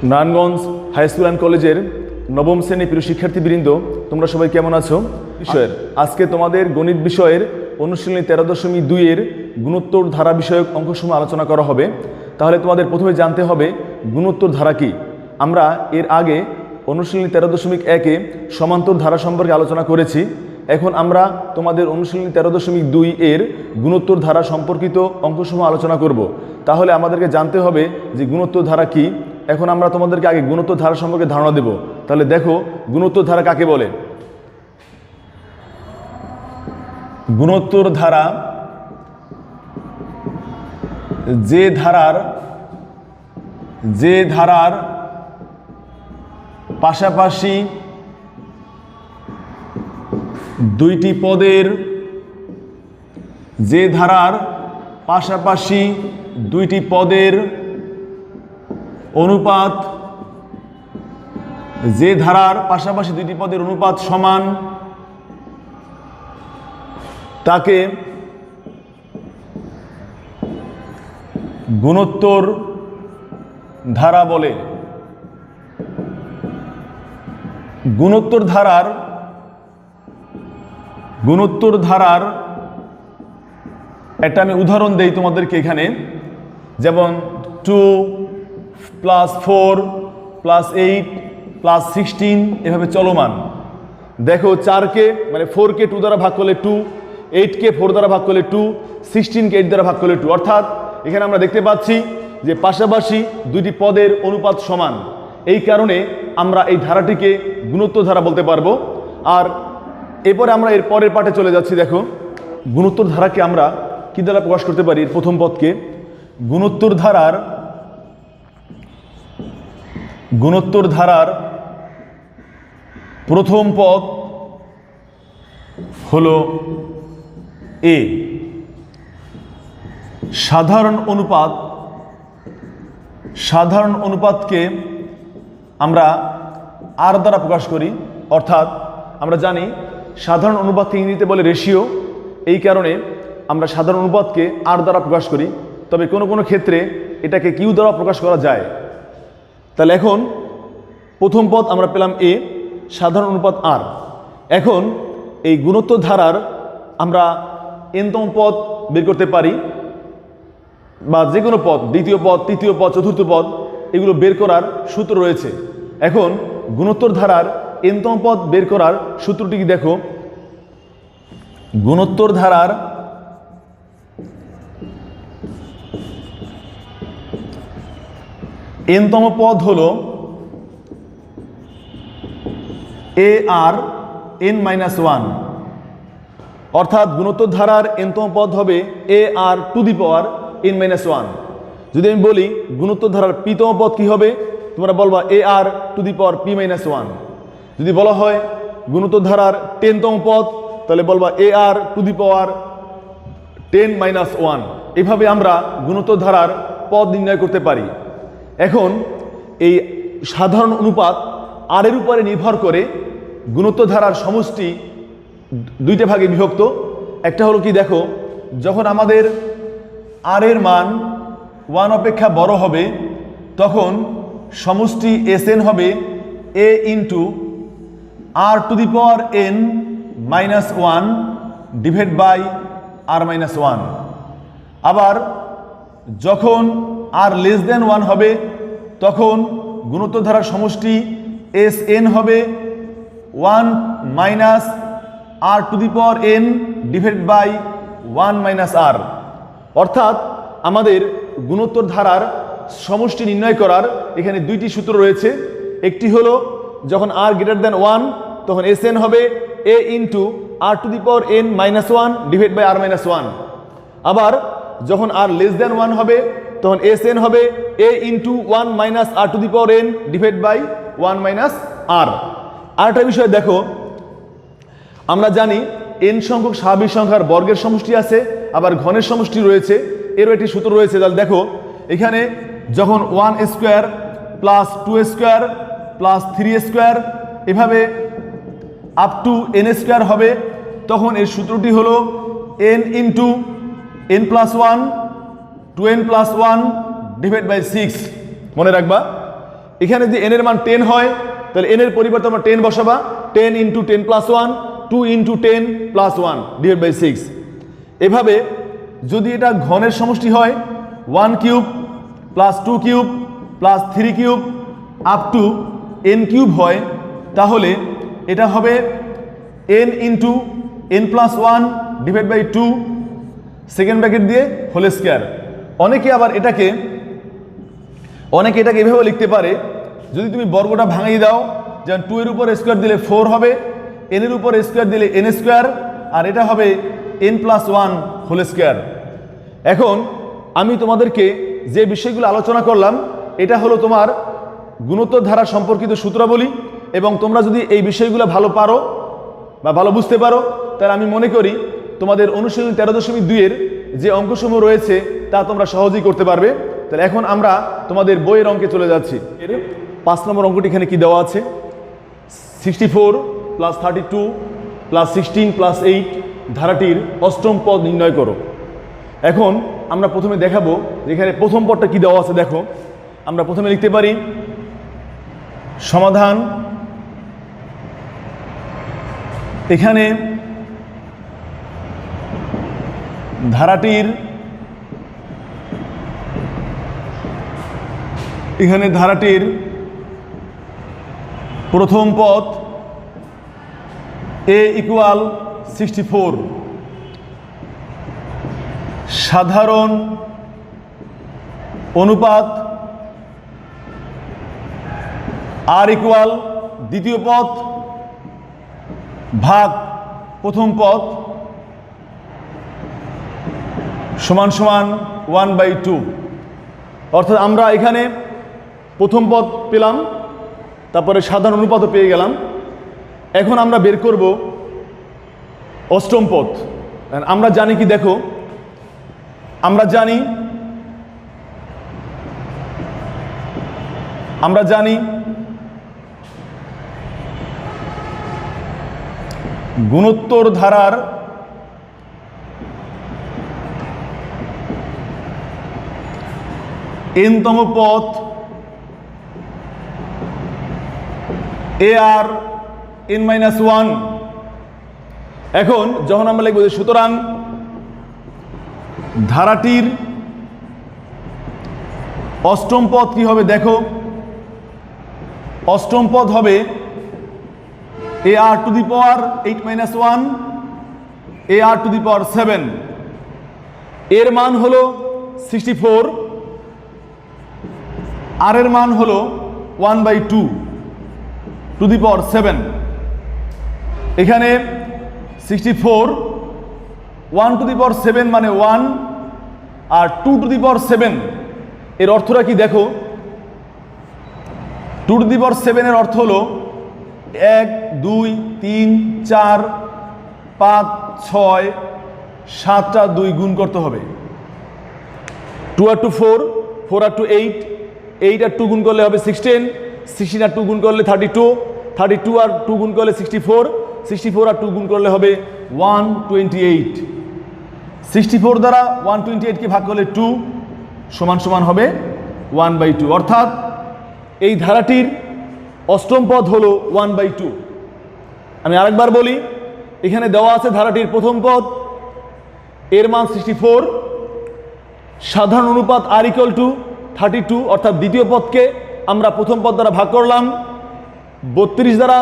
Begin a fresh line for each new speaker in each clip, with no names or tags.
Narayanganj high school and কলেজের নবম শ্রেণী প্রিয় শিক্ষার্থীবৃন্দ, তোমরা সবাই কেমন আছো? বিষয়ের আজকে তোমাদের গণিত বিষয়ের অনুশীলনী 13.2 গুণোত্তর ধারা বিষয়ক অঙ্কসমূহ আলোচনা করা হবে। তাহলে তোমাদের প্রথমে জানতে হবে গুণোত্তর ধারা কি। আমরা এর আগে অনুশীলনী 13.1 সমান্তর ধারা সম্পর্কে আলোচনা করেছি। এখন আমরা তোমাদের অনুশীলনী 13.2 গুণোত্তর ধারা সম্পর্কিত অঙ্কসমূহ আলোচনা করব। তাহলে আমাদেরকে জানতে হবে যে গুণোত্তর ধারা কি। এখন আমরা তোমাদেরকে আগে গুণোত্তর ধারা সম্পর্কে ধারণা দেব। তাহলে দেখো গুণোত্তর ধারা কাকে বলে। গুণোত্তর ধারা যে ধারার পাশাপাশি দুইটি পদের অনুপাত সমান তাকে গুণোত্তর ধারা বলে। গুণোত্তর ধারার একটা আমি উদাহরণ দেই তোমাদেরকে এখানে, যেমন 2 + 4 + 8 + 16 এভাবে চলমান। দেখো 4কে মানে 4কে 2 দ্বারা ভাগ করলে 2, 8কে 4 দ্বারা ভাগ করলে 2, 16কে 8 দ্বারা ভাগ করলে 2। অর্থাৎ এখানে আমরা দেখতে পাচ্ছি যে পাশাপাশি দুইটি পদের অনুপাত সমান। এই কারণে আমরা এই ধারাটিকে গুণোত্তর ধারা বলতে পারবো। আর এরপরে আমরা এর পরের পাঠে চলে যাচ্ছি। দেখো গুণোত্তর ধারাকে আমরা কি দ্বারা প্রকাশ করতে পারি। প্রথম পদকে গুণোত্তর ধারার প্রথম পদ হলো এ। সাধারণ অনুপাতকে আমরা আর দ্বারা প্রকাশ করি। অর্থাৎ আমরা জানি সাধারণ অনুপাতকে ইংরেজিতে বলে রেশিও। এই কারণে আমরা সাধারণ অনুপাতকে আর দ্বারা প্রকাশ করি। তবে কোনো কোনো ক্ষেত্রে এটাকে কিউ দ্বারা প্রকাশ করা যায়। তাহলে এখন প্রথম পদ আমরা পেলাম এ, সাধারণ অনুপাত আর। এখন এই গুণোত্তর ধারার আমরা এনতম পদ বের করতে পারি, বা যে কোনো পদ, দ্বিতীয় পদ, তৃতীয় পদ, চতুর্থ পদ, এগুলো বের করার সূত্র রয়েছে। এখন গুণোত্তর ধারার এনতম পদ বের করার সূত্রটি কি দেখো। গুণোত্তর ধারার এনতম পদ হলো AR(n-1)। অর্থাৎ গুণোত্তর ধারার এনতম পদ হবে AR(n-1)। যদি আমি বলি গুণোত্তর ধারার পিতম পদ কি হবে, তোমরা বলবা AR(p-1)। যদি বলা হয় গুণোত্তর ধারার 10তম পদ, তাহলে বলবা AR(10-1)। এভাবে আমরা গুণোত্তর ধারার পদ নির্ণয় করতে পারি। এখন এই সাধারণ অনুপাত আর এর উপরে নির্ভর করে গুণোত্তর ধারার সমষ্টি দুইটা ভাগে বিভক্ত। একটা হলো কি দেখো, যখন আমাদের আর এর মান 1 অপেক্ষা বড় হবে তখন সমষ্টি Sn হবে A × r⁻n-1 / r-1। আবার যখন r 1 হবে তখন গুণোত্তর ধারার সমষ্টি Sn হবে 1 - r⁻n / 1 - r। অর্থাৎ আমাদের গুণোত্তর ধারার সমষ্টি নির্ণয় করার এখানে দুইটি সূত্র রয়েছে। একটি হলো যখন r 1 তখন Sn হবে A × r⁻n-1 / r-1। আবার যখন r<1 হবে তখন Sn হবে A × 1 - r⁻n / 1 - r। আরেকটা বিষয় দেখো, আমরা জানি n সংখ্যক স্বাভাবিক সংখ্যার বর্গের সমষ্টি আছে, আবার ঘনের সমষ্টি রয়েছে। এরও একটি সূত্র রয়েছে। তাহলে দেখো এখানে যখন 1² + 2² + 3² এভাবে আপ টু n² হবে তখন এর সূত্রটি হলো n × n+1 2n+1 / 6। মনে রাখবা এখানে যদি n এর মান 10 হয় তাহলে n এর পরিবর্তে আমরা 10 বসাবা, 10 × 10 + 1, 2 × 10 + 1 / 6। এভাবে যদি এটা ঘনের সমষ্টি হয় 1 cube plus 2 cube plus 3 cube up to n cube হয়, তাহলে এটা হবে n × n + 1 / 2 সেকেন্ড ব্র্যাকেট দিয়ে হোল স্কয়ার। অনেকে এটাকে এভাবে লিখতে পারে, যদি তুমি বর্গটা ভাঙিয়ে দাও, যেমন 2 এর উপর স্কয়ার দিলে 4 হবে, n এর উপর স্কয়ার দিলে n স্কয়ার, আর এটা হবে n + 1 হোল স্কয়ার। এখন আমি তোমাদেরকে যে বিষয়গুলো আলোচনা করলাম এটা হলো তোমার গুণোত্তর ধারা সম্পর্কিত সূত্রাবলী, এবং তোমরা যদি এই বিষয়গুলো ভালো পারো বা ভালো বুঝতে পারো তাহলে আমি মনে করি তোমাদের অনুশীলনী 13.2 এর যে অঙ্কসমূহ রয়েছে তা তোমরা সহজেই করতে পারবে। তাহলে এখন আমরা তোমাদের বইয়ের অঙ্কে চলে যাচ্ছি। এর 5 নম্বর অঙ্কটি এখানে কি দেওয়া আছে, 64 + 32 + 16 + 8 ধারাটির অষ্টম পদ নির্ণয় করো। এখন আমরা প্রথমে দেখাবো যেখানে প্রথম পদটা কি দেওয়া আছে। দেখো, আমরা প্রথমে লিখতে পারি সমাধান। এখানে ধারাটির প্রথম পদ a = 64, সাধারণ অনুপাত r = দ্বিতীয় পদ ভাগ প্রথম পদ সমান সমান 1/2। অর্থাৎ আমরা এখানে প্রথম পদ পেলাম, তারপরে সাধারণ অনুপাতও পেয়ে গেলাম। এখন আমরা বের করব অষ্টম পদ। আমরা জানি কি, দেখো আমরা জানি গুণোত্তর ধারার n-তম পদ ar n-1। এখন যখন আমরা লিখব যে সুতরাং ধারাটির অষ্টম পদ কি হবে, দেখো অষ্টম পদ হবে ar⁸ 8-1 ar⁷ এর মান হলো 64, আর এর মান হলো 1/2 এখানে 64 1/7 মানে 1, আর 2/7 এর অর্থটা কি, দেখো 2/7 এর অর্থ হলো 1 2 3 4 5 6 7টা 2 গুণ করতে হবে। 2 আর 2 4, 4 আর 2 8, 8 আর 2 গুণ করলে হবে 16, 16 আর 2 গুণ করলে 32, 32 আর 2 গুণ করলে 64, 64 আর 2 গুণ করলে হবে 128। 64 দ্বারা 128 কে ভাগ করলে 2 সমান সমান হবে 1/2। অর্থাৎ এই ধারাটির অষ্টম পদ হলো 1/2। আমি আরেকবার বলি, এখানে দেওয়া আছে ধারাটির প্রথম পদ এর মান 64, সাধারণ অনুপাত r = 32, অর্থাৎ দ্বিতীয় পদকে আমরা প্রথম পদ দ্বারা ভাগ করলাম। 32 দ্বারা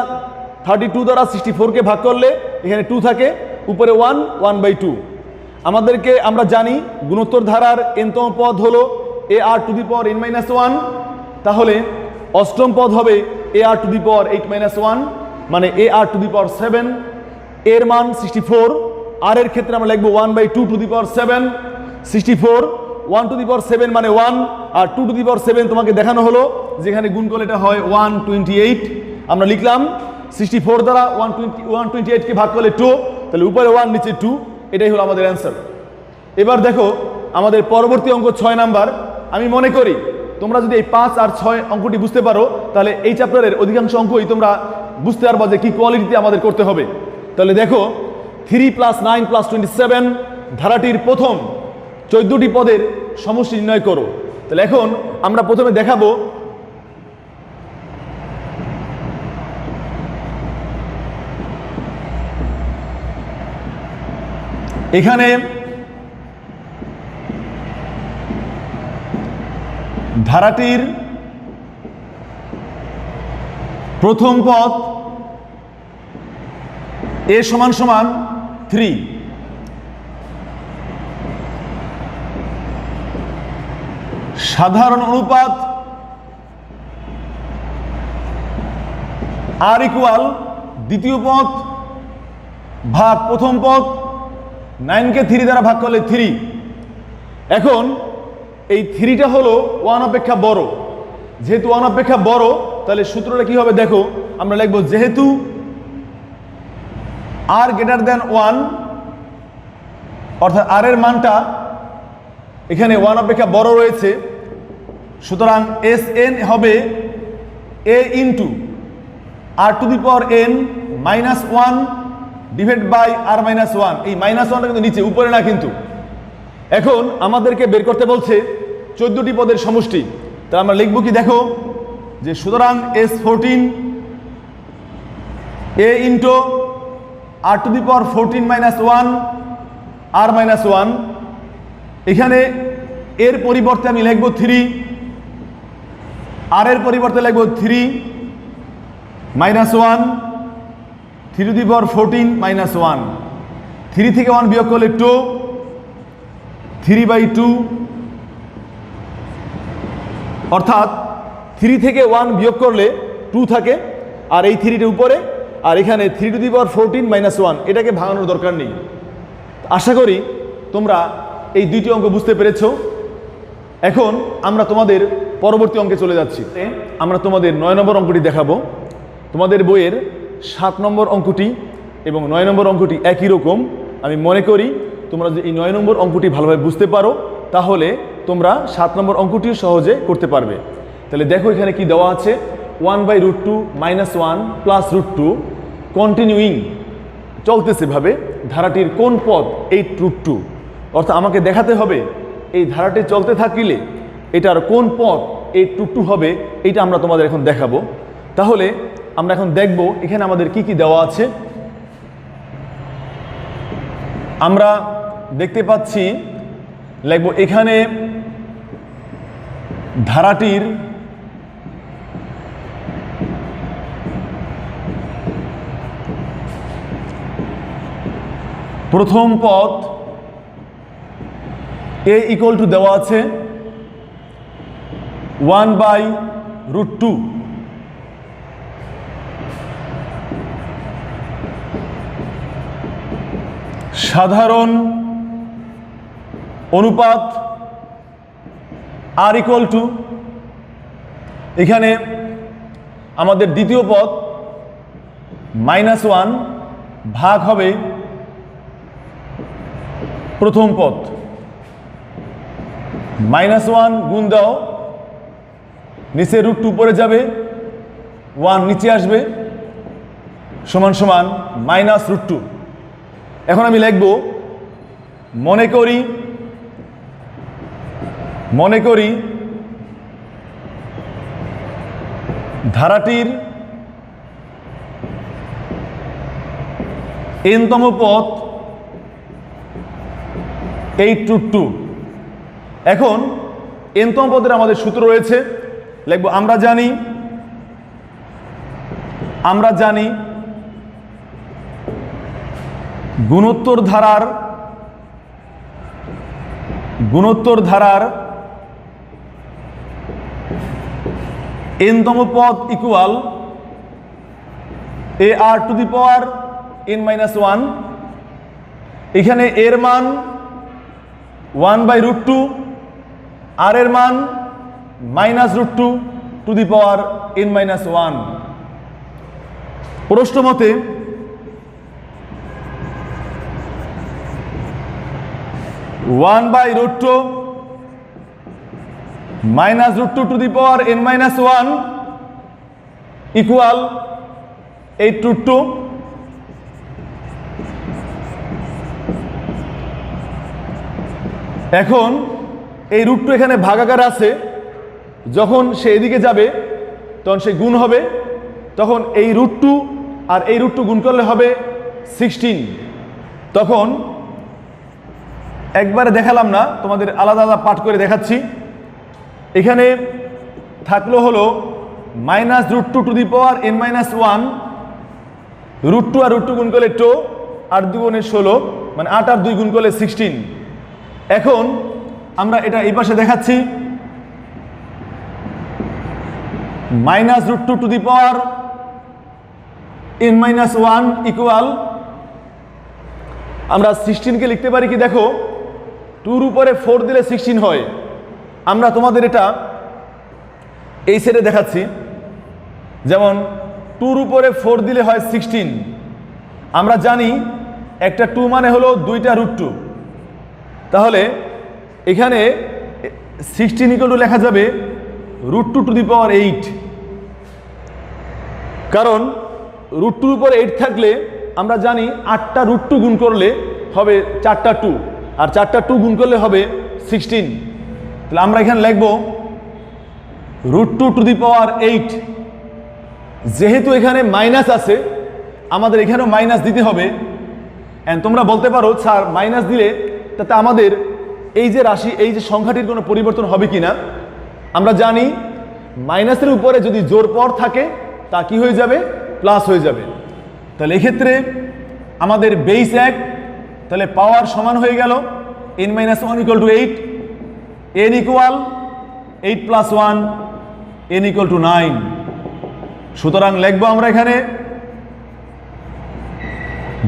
32 দ্বারা 64কে ভাগ করলে এখানে 2 থাকে, উপরে 1/2। আমরা জানি গুণোত্তর ধারার n-তম পদ হলো ar⁸ তাহলে অষ্টম পদ হবে ar⁸ মানে ar⁷। এর মান 64, আর এর ক্ষেত্রে আমরা লিখব 1/2⁷। 64 1/7 মানে 1, আর 2/7 তোমাকে দেখানো হলো যেখানে গুণ করলে এটা হয় 128। আমরা লিখলাম 64 দ্বারা 128কে ভাগ করলে 2, তাহলে উপরে 1 নিচে 2, এটাই হলো আমাদের অ্যান্সার। এবার দেখো আমাদের পরবর্তী অঙ্ক 6 নাম্বার। আমি মনে করি তোমরা যদি এই 5 আর 6 অঙ্কটি বুঝতে পারো তাহলে এই চ্যাপ্টারের অধিকাংশ অঙ্কই তোমরা বুঝতে পারবা যে কি কোয়ালিটিতে আমাদের করতে হবে। তাহলে দেখো 3 + 9 + 27 ধারাটির প্রথম 14টি পদের সমষ্টি নির্ণয় করো। তাহলে এখন আমরা প্রথমে দেখাবো এখানে ধারাটির প্রথম পদ a সমান সমান 3, সাধারণ অনুপাত r ইকুয়াল দ্বিতীয় পদ ভাগ প্রথম পদ, 9 কে 3 দ্বারা ভাগ করলে 3। এখন এই 3টা হলো 1 অপেক্ষা বড়, যেহেতু 1 অপেক্ষা বড় তাহলে সূত্রটা কি হবে দেখো, আমরা লিখব যেহেতু r গ্রেটার দেন 1, অর্থাৎ r এর মানটা এখানে 1 অপেক্ষা বড় রয়েছে, সুতরাং Sn হবে a into r to the power n minus 1 divide by r minus 1। এই মাইনাস 1টা কিন্তু নিচে, উপরে না কিন্তু। এখন আমাদেরকে বের করতে বলছে 14টি পদের সমষ্টি, তা আমরা লিখব কি দেখো, যে সুতরাং S14 a into r to the power 14 minus 1 r minus 1। এখানে এর পরিবর্তে আমি লিখব 3, r এর পরিবর্তে লিখব 3 minus 1 3 two the power 14 minus 1। 3 থেকে 1 বিয়োগ করলে 2, 3/2, অর্থাৎ 3 থেকে 1 বিয়োগ করলে 2 থাকে, আর এই 3টা উপরে, আর এখানে 3 টু দি পাওয়ার 14 মাইনাস 1, এটাকে ভাঙানোর দরকার নেই। আশা করি তোমরা এই দুইটি অঙ্ক বুঝতে পেরেছো। এখন আমরা তোমাদের পরবর্তী অঙ্কে চলে যাচ্ছি। আমরা তোমাদের 9 নম্বর অঙ্কটি দেখাবো। তোমাদের বইয়ের 7 নম্বর অঙ্কটি এবং 9 নম্বর অঙ্কটি একই রকম। আমি মনে করি তোমরা যদি এই 9 নম্বর অঙ্কটি ভালোভাবে বুঝতে পারো তাহলে তোমরা 7 নম্বর অঙ্কটিও সহজে করতে পারবে। তাহলে দেখো এখানে কি দেওয়া আছে, 1/√2 মাইনাস 1 প্লাস √2 কন্টিনিউইং, চলতেছে ভাবে ধারাটির কোন পদ 8√2, অর্থাৎ আমাকে দেখাতে হবে এই ধারাটি চলতে থাকলে এটার কোন পদ 8√2 হবে, এটা আমরা তোমাদের এখন দেখাবো। তাহলে আমরা এখন দেখব এখানে আমাদের কি কি দেওয়া আছে। আমরা দেখতে পাচ্ছি, লিখব এখানে ধারাটির প্রথম পদ a ইকুয়াল টু দেওয়া আছে 1/√2, সাধারণ অনুপাত r ইকুয়াল টু, এখানে আমাদের দ্বিতীয় পদ -1 ভাগ হবে প্রথম পদ, -1 গুণ দাও, নিচে √2 পড়ে যাবে, 1 নিচে আসবে, সমান সমান -√2। এখন আমি লিখব মনে করি ধারাটির n-তম পদ 8√2। এখন n-তম পদের আমাদের সূত্র রয়েছে, লিখব আমরা জানি গুণোত্তর ধারার n-তম পদ equal ar two the power n-1। এখানে এর মান 1/√2, আর এর মান -√2 টু দি পাওয়ার n-1। প্রশ্ন মতে (1/√2 -√2 two the power n-1 equal 8√2। এখন এই √2 এখানে ভাগাকার আছে, যখন সে এদিকে যাবে তখন সে গুণ হবে, তখন এই √2 আর এই √2 গুণ করলে হবে 16, তখন একবারে দেখালাম না, তোমাদের আলাদা আলাদা পাঠ করে দেখাচ্ছি। এখানে থাকলো হলো -√2 টু দি পাওয়ার n-1, √2 আর √2 গুণ করলে 2, 8 দুগুণে 16, মানে 8 আর 2 গুণ করলে 16। এখন আমরা এটা এই পাশে দেখাচ্ছি, -√2 two the power n-1 equal, আমরা 16কে লিখতে পারি কি দেখো, 2-র উপরে 4 দিলে 16 হয়। আমরা তোমাদের এটা এই সেটে দেখাচ্ছি, যেমন 2-র উপরে 4 দিলে হয় 16। আমরা জানি একটা 2 মানে হলো 2টা √2, তাহলে এখানে 16 ইকুয়াল টু লেখা যাবে √2 টু দি পাওয়ার 8, কারণ √2-র উপরে 8 থাকলে আমরা জানি 8টা √2 গুণ করলে হবে 4টা 2, আর 4টা 2 গুণ করলে হবে 16। তাহলে আমরা এখানে লিখব √2 টু দি পাওয়ার 8। যেহেতু এখানে মাইনাস আছে, আমাদের এখানেও মাইনাস দিতে হবে। এন্ড তোমরা বলতে পারো স্যার মাইনাস দিলে তাতে আমাদের এই যে রাশি, এই যে সংখ্যাটির কোনো পরিবর্তন হবে কিনা। আমরা জানি মাইনাসের উপরে যদি জোর পর থাকে তা কি হয়ে যাবে, প্লাস হয়ে যাবে। তাহলে এক্ষেত্রে আমাদের বেস 1, তাহলে পাওয়ার সমান হয়ে গেল n-1 equal to 8, n equal 8 + 1, n equal to 9। সুতরাং লিখব আমরা এখানে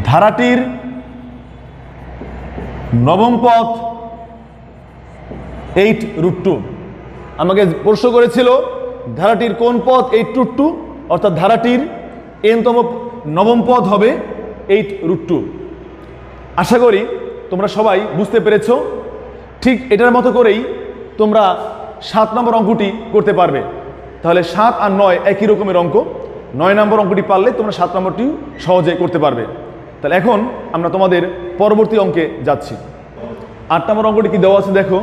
ধারাটির নবম পদ 8√2। আমাকে প্রশ্ন করেছিল ধারাটির কোন পদ 8√2, অর্থাৎ ধারাটির nতম নবম পদ হবে 8√2। আশা করি তোমরা সবাই বুঝতে পেরেছো। ঠিক এটার মতো করেই তোমরা 7 নম্বর অঙ্কটি করতে পারবে। তাহলে 7 আর 9 একই রকমের অঙ্ক, 9 নম্বর অঙ্কটি পারলে তোমরা 7 নম্বরটিও সহজে করতে পারবে। তাহলে এখন আমরা তোমাদের পরবর্তী অঙ্কে যাচ্ছি। 8 নম্বর অঙ্কটি কি দেওয়া আছে দেখো,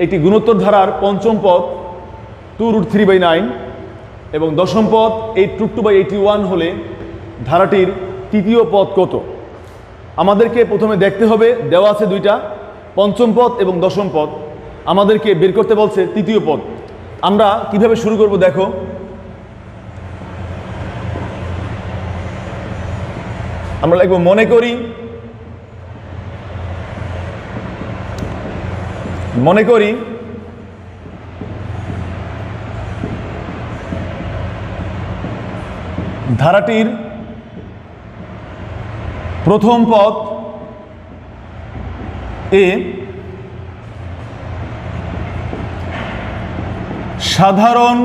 একটি গুণোত্তর ধারার পঞ্চম পদ 2√3/9 এবং দশম পদ 8√2/81 হলে ধারাটির তৃতীয় পদ কত। আমাদেরকে প্রথমে দেখতে হবে, দেওয়া আছে দুইটা, পঞ্চম পদ এবং দশম পদ। আমাদেরকে বের করতে বলছে তৃতীয় পদ। আমরা কিভাবে শুরু করব দেখো, আমরা লিখব মনে করি ধারাটির প্রথম পদ এ সাধারণ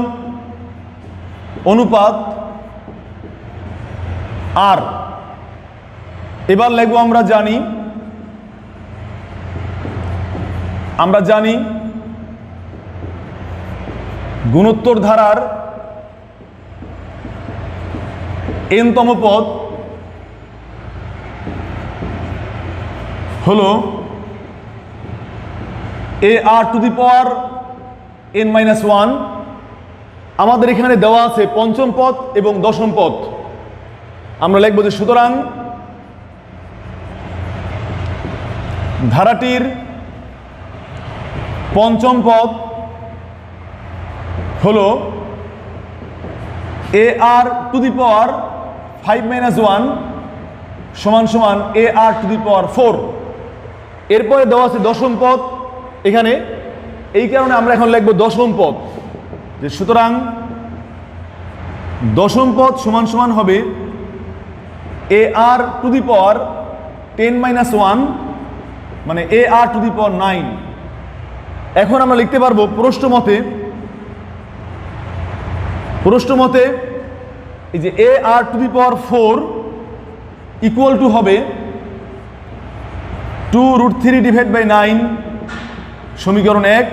অনুপাত আর। এবার লিখব আমরা জানি গুণোত্তর ধারার n-তম পদ হলো ar⁻n-1। আমাদের এখানে দেওয়া আছে পঞ্চম পদ এবং দশম পদ। আমরা লিখব যে সুতরাং ধারাটির পঞ্চম পদ হলো ar⁵ সমান ar⁴। এরপরে দেওয়া আছে দশম পদ এখানে, এই কারণে আমরা এখন লিখব দশম পদ, যে সুতরাং দশম পদ সমান হবে ar⁻10⁻1 মানে ar⁹ এখন আমরা লিখতে পারবো প্রশ্ন মতে এই যে ar⁴ ইকুয়াল টু হবে 2√3/9 সমীকরণ 1।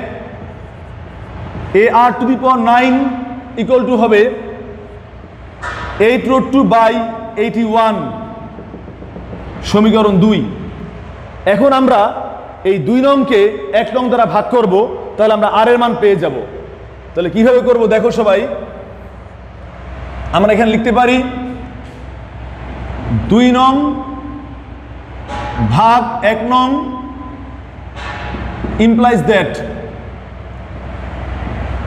ar⁹ ইকুয়াল টু হবে 8√2/81 সমীকরণ 2। এখন আমরা এই 2 নংকে 1 নং দ্বারা ভাগ করব, তাহলে আমরা আর এর মান পেয়ে যাব। তাহলে কিভাবে করব দেখো সবাই, আমরা এখানে লিখতে পারি 2 নং ভাগ 1 নং implies that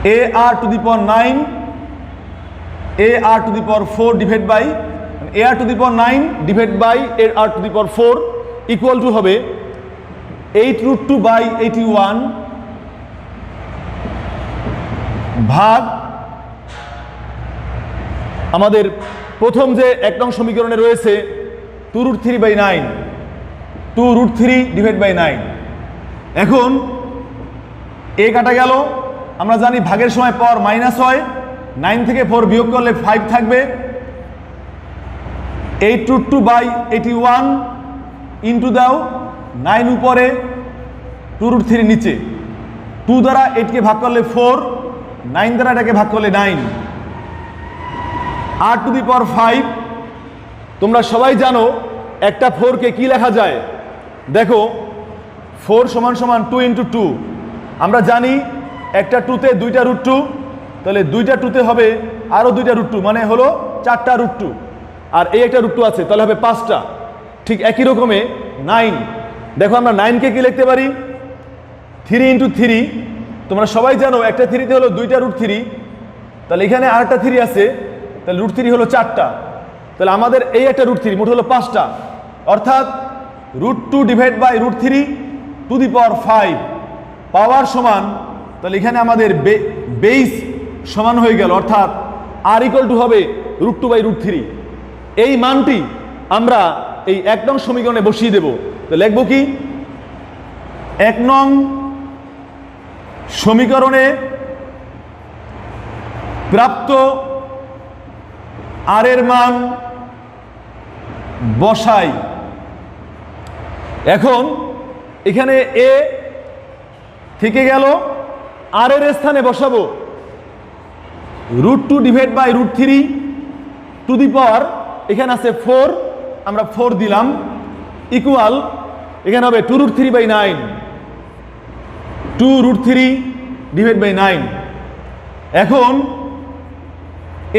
AR to the power 9 AR to the power 4 divided by AR to the power 9 divided by AR to the power 4 equal to হবে 8√2/81 ভাগ আমাদের প্রথম যে এক নং সমীকরণে রয়েছে 2√3/9 2√3 ডিভাইড বাই 9। এখন এ কাটা গেল, আমরা জানি ভাগের সময় পাওয়ার মাইনাস হয়, 9 থেকে 4 বিয়োগ করলে 5 থাকবে। 8√2/81 ইন্টু দাও 9 উপরে 2√3 নিচে, 2 দ্বারা 8কে ভাগ করলে 4, 9 দ্বারা এটাকে ভাগ করলে 9, r টু দি পাওয়ার 5। তোমরা সবাই জানো একটা 4কে কি লেখা যায়, দেখো 4 সমান সমান 2 ইন্টু 2। আমরা জানি একটা 2তে 2টা √2, তাহলে 2টা 2তে হবে আরও 2টা √2, মানে হলো 4টা √2, আর এই একটা √2 আছে, তাহলে হবে 5টা। ঠিক একই রকমে 9, দেখো আমরা 9কে কি লিখতে পারি 3 ইন্টু 3। তোমরা সবাই জানো একটা 3তে হলো 2টা √3, তাহলে এখানে আরেকটা 3 আছে, তাহলে √3 হলো 4টা, তাহলে আমাদের এই একটা √3 মোট হলো 5টা, অর্থাৎ √2 ডিভাইড বাই √3 টু দি পাওয়ার 5 পাওয়ার সমান, তাহলে এখানে আমাদের বেস সমান হয়ে গেল, অর্থাৎ r ইকুয়াল টু হবে √2/√3। এই মানটি আমরা এই 1 নং সমীকরণে বসিয়ে দেব। তো লিখব কি, 1 নং সমীকরণে প্রাপ্ত r এর মান বসাই। এখন এখানে a থেকে গেল, r এর স্থানে বসাবো √2 ডিভাইড বাই √3 টু দি পাওয়ার, এখানে আছে 4, আমরা 4 দিলাম, ইকুয়াল এখানে হবে 2√3/9, 2√3 ডিভাইড বাই 9। এখন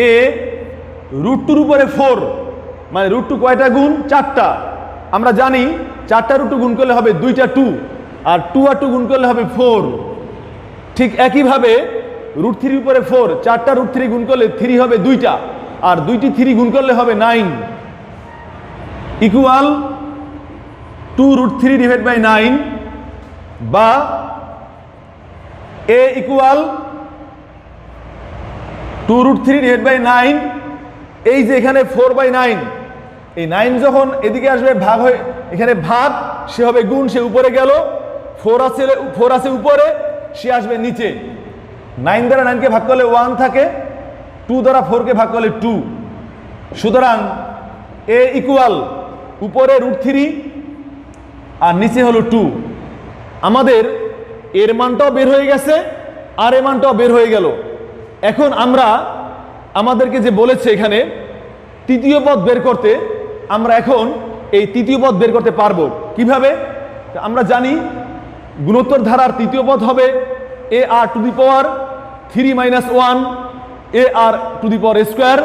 এ √2 উপরে 4, মানে √2 কয়টা গুণ 4টা, আমরা জানি 4টা √2 গুণ করলে হবে 2টা 2, আর 2 আর 2 গুণ করলে হবে 4। ঠিক একইভাবে √3 উপরে 4, 4টা √3 গুণ করলে 3 হবে 2টা, আর 2টি 3 গুণ করলে হবে 9, ইকুয়াল 2√3 ডিভাইড বাই 9, বা a ইকুয়াল 2√3 ডিভাইড বাই 9। এই যে এখানে 4/9, এই 9 যখন এদিকে আসবে ভাগ হয়ে, এখানে ভাগ, সে হবে গুণ, সে উপরে গেল, 4 আছে উপরে, সে আসবে নিচে। 9 দ্বারা 9কে ভাগ করলে 1 থাকে, 2 দ্বারা 4কে ভাগ করলে 2, সুতরাং a ইকুয়াল উপরে √3 আর নিচে হলো 2। আমাদের এর মানটাও বের হয়ে গেছে, আর এর মানটাও বের হয়ে গেল। এখন আমরা আমাদেরকে যে বলেছে এখানে তৃতীয় পদ বের করতে, আমরা এখন এই তৃতীয় পদ বের করতে পারবো কিভাবে? আমরা জানি গুণোত্তর ধারার তৃতীয় পদ হবে AR two the power 3 - 1 AR two the power square.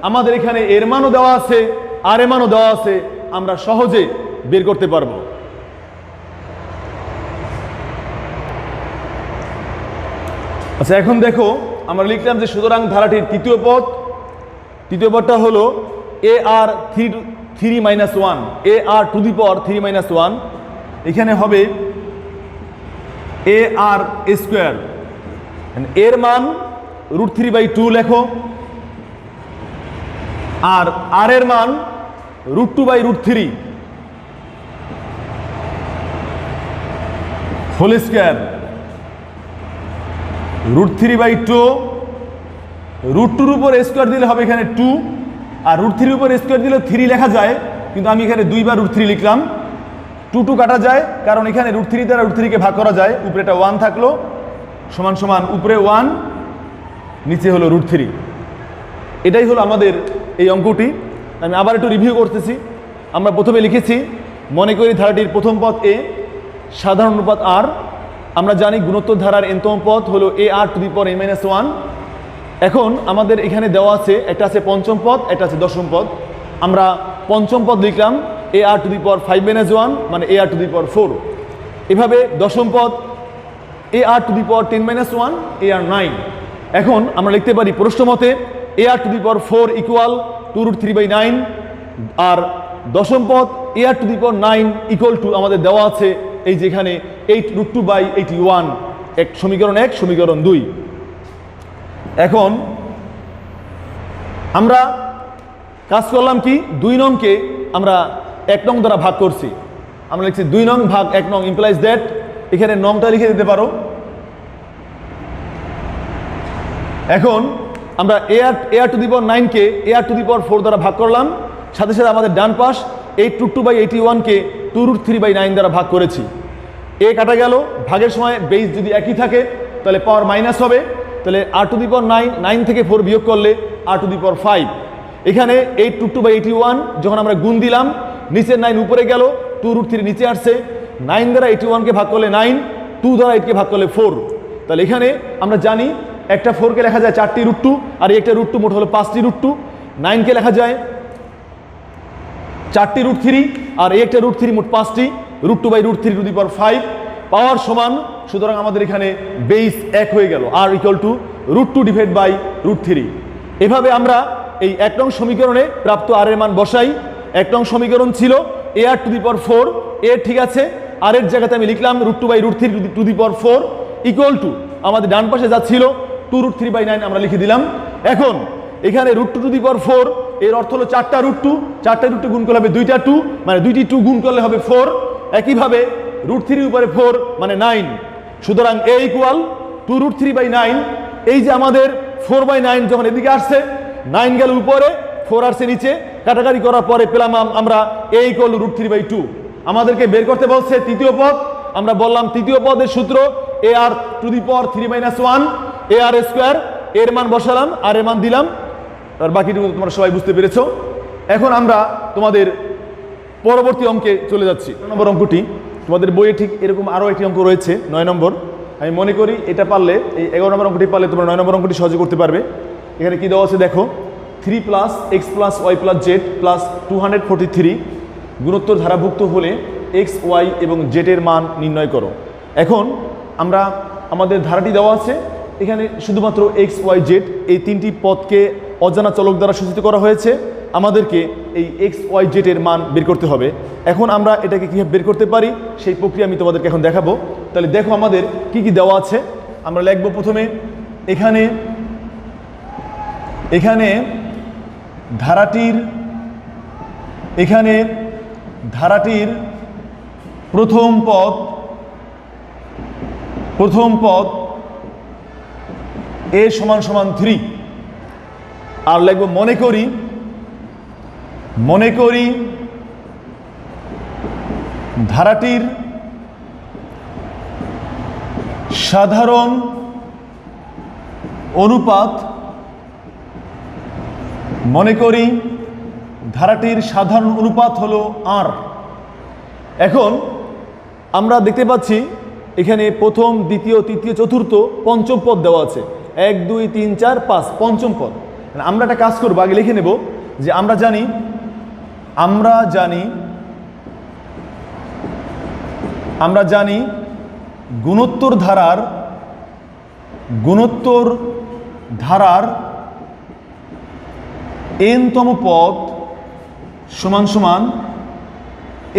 আমাদের এখানে এর মানও দেওয়া আছে, আর এর মানও দেওয়া আছে, আমরা সহজে বের করতে পারবো। আচ্ছা, এখন দেখো আমরা লিখলাম যে সুতরাং ধারাটির তৃতীয় পদটা হলো AR 3 - 1 AR two the power 3 - 1, এখানে হবে AR স্কোয়ার, এর মান √3/2 লেখো, আর আর এর মান √2/√3 হোল স্কোয়ার, √3/2, √2 উপর স্কোয়ার দিলে হবে এখানে 2, আর √3 উপর স্কোয়ার দিলে 3 লেখা যায়, কিন্তু আমি এখানে 2 বার √3 লিখলাম। 2 কাটা যায়, কারণ এখানে √3 দ্বারা √3কে ভাগ করা যায়, উপরে একটা 1 থাকলো, সমান সমান উপরে 1 নিচে হলো √3। এটাই হলো আমাদের এই অঙ্কটি। আমি আবার একটু রিভিউ করতেছি। আমরা প্রথমে লিখেছি, মনে করি ধারাটির প্রথম পদ a, সাধারণ অনুপাত r। আমরা জানি গুণোত্তর ধারার nতম পদ হলো AR two the power n - 1। এখন আমাদের এখানে দেওয়া আছে, একটা আছে পঞ্চম পদ, একটা আছে দশম পদ। আমরা পঞ্চম পদ লিখলাম AR টু দি পাওয়ার 5 - 1, মানে AR টু দি পাওয়ার 4। এভাবে দশম পদ এ আর টু দি পাওয়ার 10-1 এ আর 9। এখন আমরা লিখতে পারি প্রশ্ন মতে এ r to the power 4 equal 2√3/9, আর দশম পদ a r to the power 9 equal to আমাদের দেওয়া আছে এই যেখানে 8√2/81, এক সমীকরণ 1 সমীকরণ 2। এখন আমরা কাজ করলাম কি, 2 নংকে আমরা 1 নং দ্বারা ভাগ করছি। আমরা লিখছি 2 নং ভাগ 1 নং ইমপ্লাইজ দ্যাট, এখানে নংটা লিখে দিতে পারো। এখন আমরা এ r to the power 9-কে A r to the power 4 দ্বারা ভাগ করলাম, সাথে সাথে আমাদের ডান পাশ 8√2/81-কে 2√3/9 দ্বারা ভাগ করেছি। এ কাটা গেল, ভাগের সময় বেস যদি একই থাকে তাহলে পাওয়ার মাইনাস হবে, তাহলে আর টু দি পাওয়ার 9 থেকে 4 বিয়োগ করলে আর টু দি পাওয়ার 5। এখানে 8√2/81 যখন আমরা গুণ দিলাম, নিচের 9 উপরে গেল, 2√3 নিচে আসছে, 9 দ্বারা 81-কে ভাগ করলে 9, 2 দ্বারা 8-কে ভাগ করলে 4। তাহলে এখানে আমরা জানি একটা 4-কে লেখা যায় 4টি √2, আর একটা √2 মোট হলো 5টি √2। 9-কে লেখা যায় 4টি √3, আর একটা √3 মোট 5টি, √2/√3 টু দি পাওয়ার 5 পাওয়ার সমান। সুতরাং আমাদের এখানে বেস 1 হয়ে গেল, আর ইকুয়াল টু √2/√3। এভাবে আমরা এই 1 নং সমীকরণে প্রাপ্ত আর এর মান বসাই। 1 নং সমীকরণ ছিল এ আর টু দি পাওয়ার 4, এ ঠিক আছে, আর এর জায়গাতে আমি লিখলাম √2/√3 two the power 4 equal to আমাদের ডান পাশে যা ছিল 2√3/9 আমরা লিখে দিলাম। এখন এখানে √2 টু দি পাওয়ার 4 এর অর্থ হলো 4টা √2 গুণ করলে হবে 2টা 2, মানে 2টি 2 গুণ করলে হবে 4। একইভাবে √3 উপরে 4 মানে 9। সুতরাং এ ইকুয়াল 2√3/9। এই যে আমাদের 4/9 যখন এদিকে আসছে, 9 গেল উপরে, 4 আসছে নিচে, কাটাকাটি করার পরে পেলাম আমরা এ ইকুয়াল √3/2। আমাদেরকে বের করতে বলছে তৃতীয় পদ। আমরা বললাম তৃতীয় পদের সূত্র এ r to the power 3-1 A r square, এর মান বসালাম আর এর মান দিলাম, আর বাকিটুকু তোমরা সবাই বুঝতে পেরেছো। এখন আমরা তোমাদের পরবর্তী অঙ্কে চলে যাচ্ছি। 9 নম্বর অঙ্কটি তোমাদের বইয়ে ঠিক এরকম আরও একটি অঙ্ক রয়েছে 9 নম্বর। আমি মনে করি এটা পারলে, এই 11 নম্বর অঙ্কটি পারলে তোমরা 9 নম্বর অঙ্কটি সহজে করতে পারবে। এখানে কি দেওয়া আছে দেখো, 3 + x + y + z + 243 গুণোত্তর ধারাভুক্ত হলে x, y এবং z এর মান নির্ণয় করো। এখন আমরা আমাদের ধারাটি দেওয়া আছে, এখানে শুধুমাত্র x, y, z এই 3টি পদকে অজানা চলক দ্বারা সূচিত করা হয়েছে। আমাদেরকে এই x, y, z এর মান বের করতে হবে। এখন আমরা এটাকে কীভাবে বের করতে পারি সেই প্রক্রিয়া আমি তোমাদেরকে এখন দেখাবো। তাহলে দেখো আমাদের কি কি দেওয়া আছে। আমরা লিখব প্রথমে এখানে ধারাটির প্রথম পদ a = 3। আর লিখব মনে করি ধারাটির সাধারণ অনুপাত হলো r। এখন আমরা দেখতে পাচ্ছি এখানে প্রথম, দ্বিতীয়, তৃতীয়, চতুর্থ, পঞ্চম পদ দেওয়া আছে, 1 2 3 4 5 পঞ্চম পদ। আমরা একটা কাজ করবো, আগে লিখে নেব যে আমরা জানি গুণোত্তর ধারার n-তম পদ সমান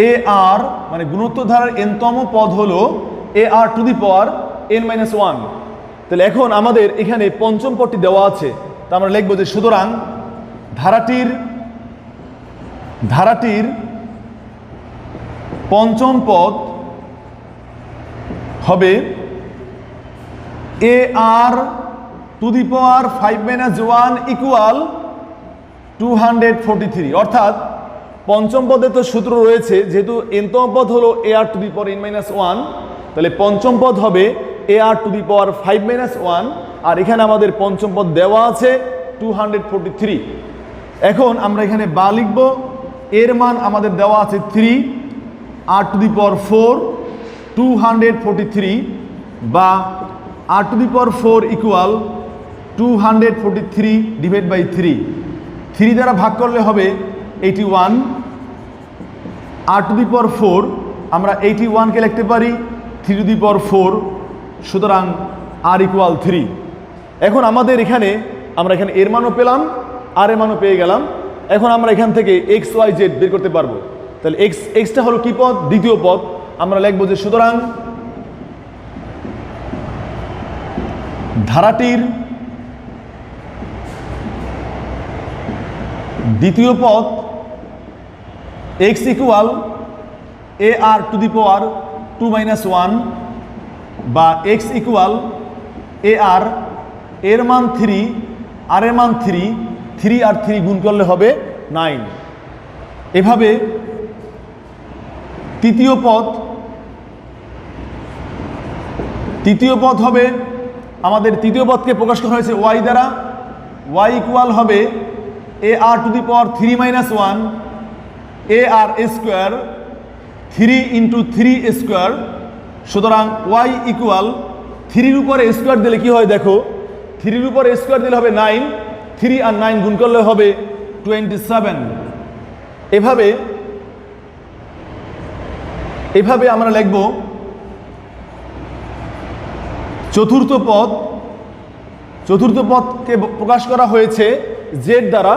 এ আর, মানে গুণোত্তর ধারার n-তম পদ হলো এ r to the power n-1। তাহলে এখন আমাদের এখানে পঞ্চম পদটি দেওয়া আছে, তা আমরা লিখব যে সুতরাং ধারাটির পঞ্চম পদ হবে a r to the power 5-1 equal 243। অর্থাৎ পঞ্চম পদে তো সূত্র রয়েছে, যেহেতু n-তম পদ হলো এ r to the power n-1, তাহলে পঞ্চম পদ হবে এ আর টু দি পাওয়ার 5-1, আর এখানে আমাদের পঞ্চম পদ দেওয়া আছে 243। এখন আমরা এখানে বা লিখব, এর মান আমাদের দেওয়া আছে 3 আর টু দি পাওয়ার 4 243, বা আর টু দি পাওয়ার 4 ইকুয়াল 243/3। 3 দ্বারা ভাগ করলে হবে 81। আর টু দি পাওয়ার 4 আমরা 81-কে লিখতে পারি 3 টু দি পাওয়ার 4 সুতরাং আর ইকুয়াল 3। এখন আমাদের এখানে আমরা এখানে এর মানও পেলাম, আর এর মানও পেয়ে গেলাম। এখন আমরা এখান থেকে এক্স ওয়াই জেড বের করতে পারবো। তাহলে এক্সটা হলো কি পদ? দ্বিতীয় পদ। আমরা লিখবো যে সুতরাং ধারাটির দ্বিতীয় পদ x equal a r to the power 2 - 1 বা এক্স ইকুয়াল এ আর এর মান 3 আর এর মান 3 আর 3 গুণ করলে হবে 9। এভাবে তৃতীয় পদ হবে আমাদের তৃতীয় পদকে প্রকাশ করা হয়েছে ওয়াই দ্বারা। ওয়াই ইকুয়াল হবে a r to the power 3 - 1 a r square 3 × 3 square. সুতরাং ওয়াই ইকুয়াল 3-র উপরে স্কোয়ার দিলে কি হয় দেখো, 3-র উপরে স্কোয়ার দিলে হবে 9, 3 আর 9 গুণ করলে হবে 27। এভাবে আমরা লিখব চতুর্থ পদকে প্রকাশ করা হয়েছে জেড দ্বারা।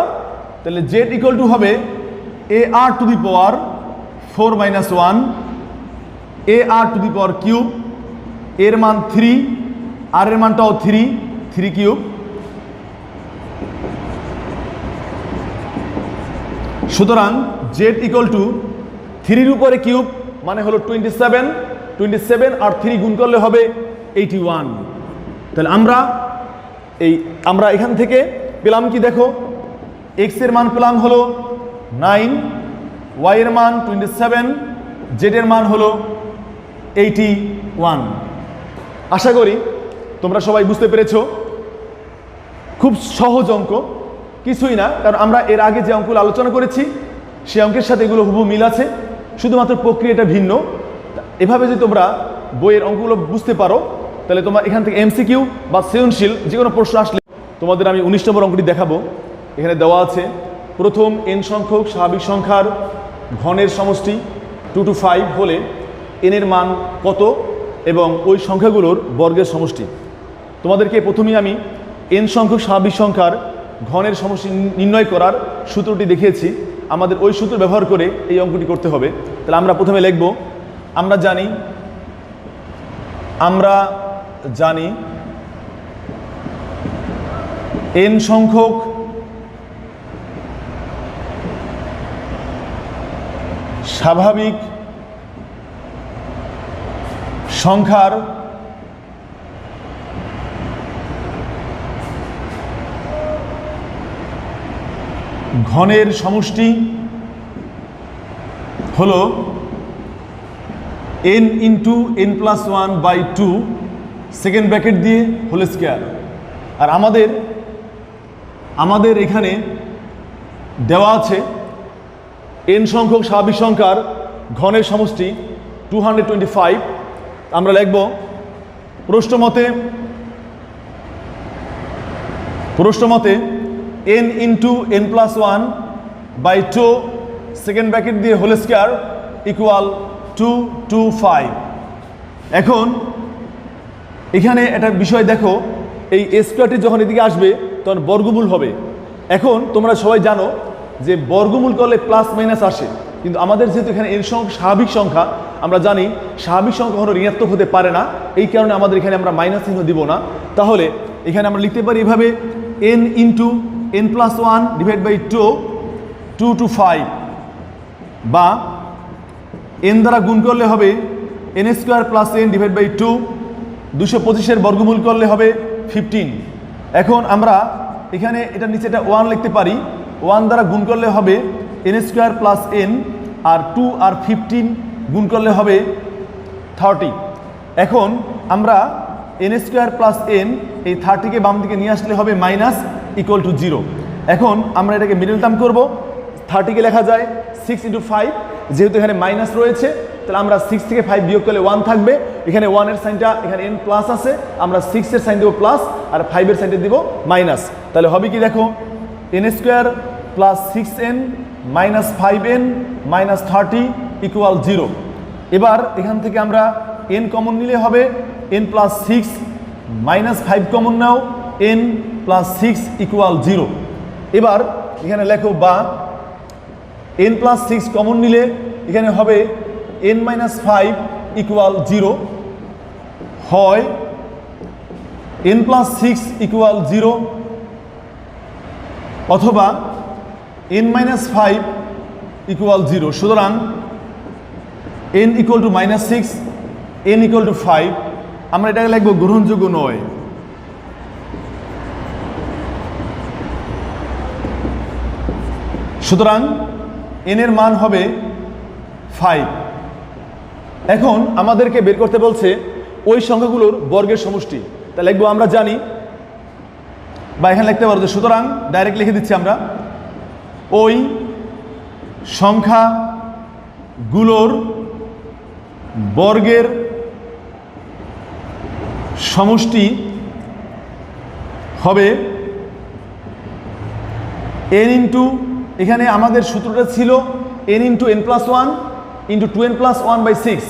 তাহলে জেড ইকুয়াল টু হবে a r to the power 4 - 1 a r to the power cube, এর মান 3 আর এর মানটাও 3 কিউব। সুতরাং জেড ইকুয়াল টু 3-র উপরে কিউব মানে হলো 27 আর 3 গুণ করলে হবে 81। তাহলে আমরা এখান থেকে পেলাম কি দেখো, এক্স এর মান পেলাম হলো 9, ওয়াই এর মান 27, জেড এর মান হলো 81। আশা করি তোমরা সবাই বুঝতে পেরেছো। খুব সহজ অঙ্ক, কিছুই না, কারণ আমরা এর আগে যে অঙ্কগুলো আলোচনা করেছি সেই অঙ্কের সাথে এগুলো হুবহু মিল আছে, শুধুমাত্র প্রক্রিয়াটা ভিন্ন। এভাবে যদি তোমরা বইয়ের অঙ্কগুলো বুঝতে পারো তাহলে তোমরা এখান থেকে এমসিকিউ বা সৃজনশীল যে কোনো প্রশ্ন আসলে তোমাদের আমি 19 নম্বর অঙ্কটি দেখাবো। এখানে দেওয়া আছে প্রথম n সংখ্যক স্বাভাবিক সংখ্যার ঘনের সমষ্টি 2 to 5 হলে n এর মান কত এবং ওই সংখ্যাগুলোর বর্গের সমষ্টি। তোমাদেরকে প্রথমেই আমি n সংখ্যক স্বাভাবিক সংখ্যার ঘনের সমষ্টি নির্ণয় করার সূত্রটি দেখিয়েছি। আমাদের ওই সূত্র ব্যবহার করে এই অঙ্কটি করতে হবে। তাহলে আমরা প্রথমে লিখব, আমরা জানি n সংখ্যক স্বাভাবিক সংখ্যার ঘনের সমষ্টি হলো n × n+1/2 সেকেন্ড ব্র্যাকেট দিয়ে হোল স্কয়ার। আর আমাদের এখানে দেওয়া আছে n সংখ্যক স্বাভাবিক সংখ্যার ঘনের সমষ্টি 225। আমরা লিখব প্রশ্নমতে n × n+1/2 সেকেন্ড ব্র্যাকেট দিয়ে হোল স্কয়ার ইকুয়াল 225। এখন এখানে একটা বিষয় দেখো, এই স্কয়ারটি যখন এদিকে আসবে তখন বর্গমূল হবে। এখন তোমরা সবাই জানো যে বর্গমূল করলে প্লাস মাইনাস আসে, কিন্তু আমাদের যেহেতু এখানে n সংখ্যক স্বাভাবিক সংখ্যা, আমরা জানি স্বাভাবিক সংখ্যা কখনো ঋণাত্মক হতে পারে না, এই কারণে আমাদের এখানে আমরা মাইনাস চিহ্ন দিব না। তাহলে এখানে আমরা লিখতে পারি এভাবে n × n+1/2 2 to 5, বা n দ্বারা গুণ করলে হবে n² + n/2, 225-এর বর্গমূল করলে হবে 15। এখন আমরা এখানে এটার নিচে এটা 1 লিখতে পারি, 1 দ্বারা গুণ করলে হবে n² + n, আর 2 আর 15 গুণ করলে হবে 30। এখন আমরা n² + n এই 30-কে বাম দিকে নিয়ে আসলে হবে মাইনাস ইকুয়াল টু 0। এখন আমরা এটাকে মিডল টার্ম করব, 30-কে লেখা যায় 6 × 5, যেহেতু এখানে মাইনাস রয়েছে তাহলে আমরা 6 থেকে 5 বিয়োগ করলে 1 থাকবে। এখানে 1 এর সাইনটা এখানে n প্লাস আছে, আমরা 6 এর সাইন দেবো প্লাস আর 5 এর সাইনটা দিব মাইনাস। তাহলে হবে কি দেখো, n² + 6n - 5n - 30 = 0। এবার এখান থেকে আমরা n কমন নিলে হবে n প্লাস 6 মাইনাস 5 কমন নাও, n প্লাস 6 ইকুয়াল 0। এবার এখানে লেখো বা n প্লাস 6 কমন নিলে এখানে হবে n মাইনাস 5 ইকুয়াল 0, হয় n প্লাস 6 ইকুয়াল 0 অথবা n মাইনাস 5 ইকুয়াল 0। সুতরাং n equal to minus 6, n equal to 5, আমরা এটাকে লিখব গ্রহণযোগ্য নয়। সুতরাং n এর মান হবে 5। এখন আমাদেরকে বের করতে বলছে ওই সংখ্যাগুলোর বর্গের সমষ্টি। তা লিখবো, আমরা জানি বা এখানে লিখতে পারো যে, সুতরাং ডাইরেক্ট লিখে দিচ্ছি আমরা, ওই সংখ্যাগুলোর বর্গের সমষ্টি হবে n ইন্টু, এখানে আমাদের সূত্রটা ছিল n into n plus 1 into 2n plus 1/6।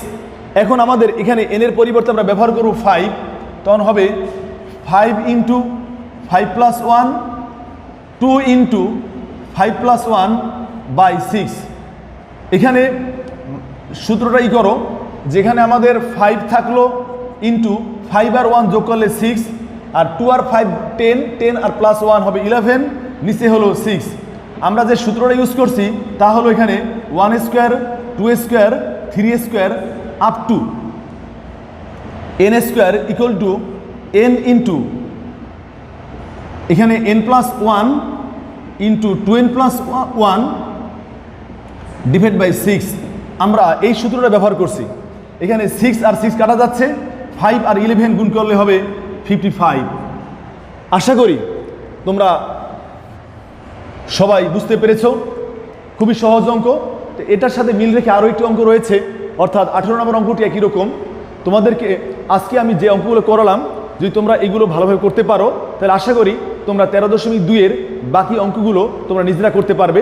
এখন আমাদের এখানে n এর পরিবর্তে আমরা ব্যবহার করব 5, তখন হবে 5 ইন্টু 5 প্লাস 1 2 ইন্টু 5 প্লাস 1/6। এখানে সূত্রটা ই করো, যেখানে আমাদের 5 থাকলো ইন্টু 5 আর 1 যোগ করলে 6, আর 2 আর 5 10, 10 আর প্লাস 1 হবে 11, নিচে হলো 6। আমরা যে সূত্রটা ইউজ করছি তা হলো এখানে 1 square 2 square 3 square up to n square equal to n into এখানে n plus 1 into 2n plus 1 divide by 6। আমরা এই সূত্রটা ব্যবহার করছি। এখানে 6 আর 6 কাটা যাচ্ছে, 5 আর 11 গুণ করলে হবে 55। আশা করি তোমরা সবাই বুঝতে পেরেছো, খুবই সহজ অঙ্ক। তো এটার সাথে মিল রেখে আরও একটি অঙ্ক রয়েছে, অর্থাৎ 18 নম্বর অঙ্কটি একই রকম। তোমাদেরকে আজকে আমি যে অঙ্কগুলো করালাম, যদি তোমরা এগুলো ভালোভাবে করতে পারো তাহলে আশা করি তোমরা 13.2 এর বাকি অঙ্কগুলো তোমরা নিজেরা করতে পারবে।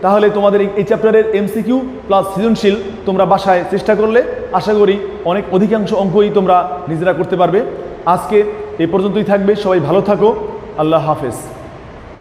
তাহলে তোমাদের এই চ্যাপ্টারের MCQ প্লাস সৃজনশীল তোমরা বাসায় চেষ্টা করলে আশা করি অনেক অধিকাংশ অঙ্কই তোমরা নিজেরা করতে পারবে। আজকে এই পর্যন্তই থাকবে, সবাই ভালো থাকো, আল্লাহ হাফেজ।